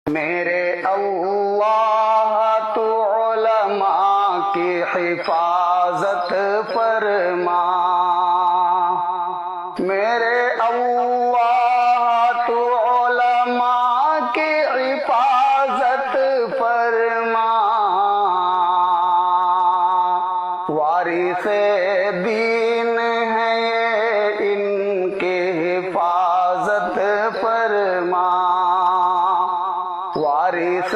میرے اللہ تو علماء کی حفاظت فرما، میرے اللہ تو علماء کی حفاظت فرما، وارث دین ہے یہ ان کی حفاظت فرما، وارث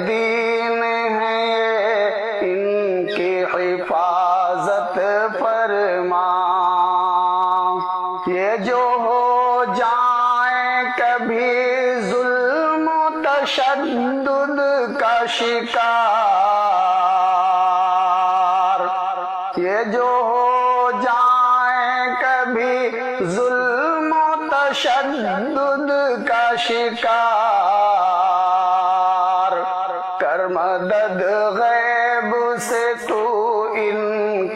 دین ہے یہ ان کی حفاظت فرما، یہ جو ہو جائیں کبھی ظلم و تشدد کا شکار، یہ جو ہو جائیں کبھی ظلم و تشدد کا شکار، کر مدد غیب سے تو ان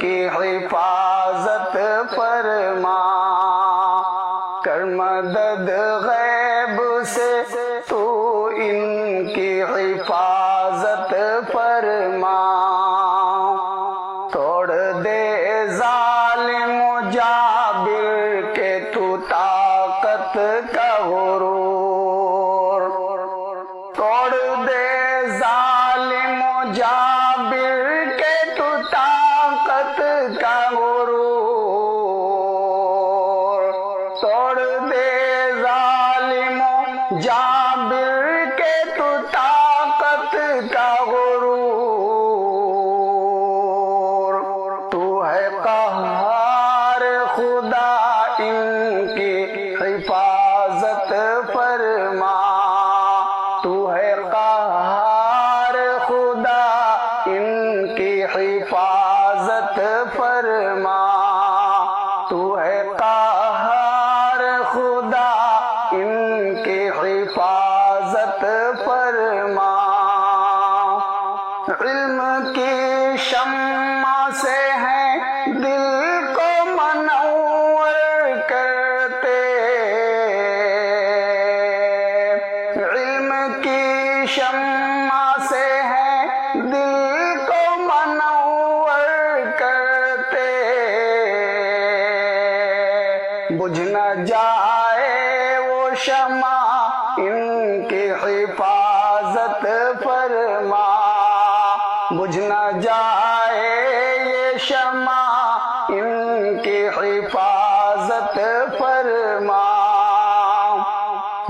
کی حفاظت فرما، کر مدد غیب سے تو ان کی حفاظت فرما، توڑ دے ظالم و جابر کے تو طاقت کا غرور، توڑ دے ظالم و جابر کے تو طاقت کا غرور، توڑ دے ظالم و جابر کے تو طاقت کا غرور، تو ہے قہار خدا ان کی حفاظت فرما، تو ہے قہار خدا ان کی حفاظت فرما، تو ہے قہار خدا ان کی حفاظت فرما، علم کی شمع سے ہے دل کو منور کرتے، علم کی شمع سے ہے دل کو منور کرتے، بجھ نہ جائے وہ شمع ان کی حفاظت فرما، بجھ نہ جائے یہ شمع ان کی حفاظت فرما،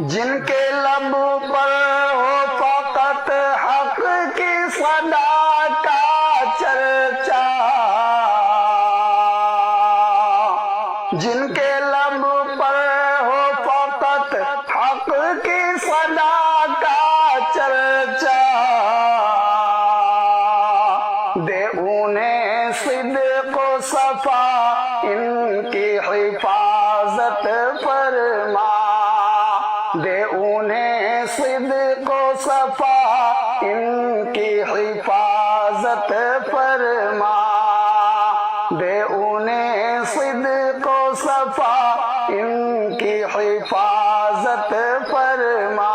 جن کے لب پر ہو فقط حق کی صدا کا چرچا، جن کے لب پر ہو فقط حق کی صدا کا چرچا، دے انہیں صدق و صفا ان کی حفاظت فرما، دے انہیں صدق و صفا ان کی حفاظت فرما، دے انہیں صدق و صفا ان کی حفاظت فرما،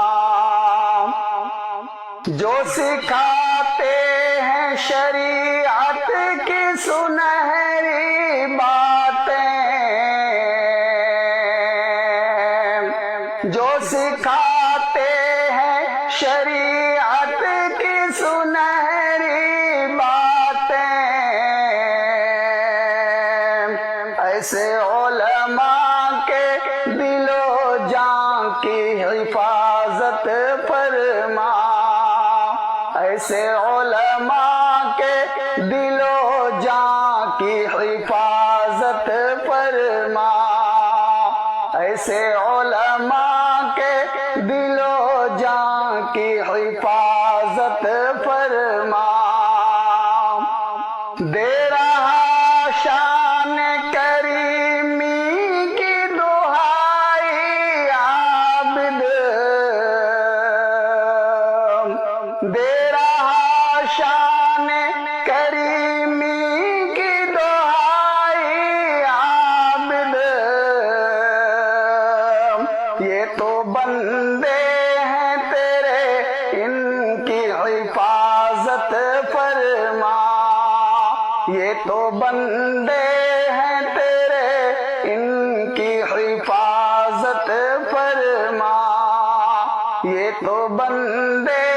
جو سکھاتے ہیں شریعت کی سنہری باتیں، جو سکھاتے ہیں شریعت کی سنہری باتیں، ایسے علماء کے دل و جان کی حفاظت فرما، ایسے علماء کے دل و جان کی حفاظت فرما، ایسے علماء کے دل و جان کی حفاظت فرما، دے رہا شان کریمی کی دہائی عابد، دے رہا شان کریمی کی دہائی عابد، یہ تو بندے ہیں تیرے یہ تو بندے ہیں تیرے، ان کی حفاظت فرما، یہ تو بندے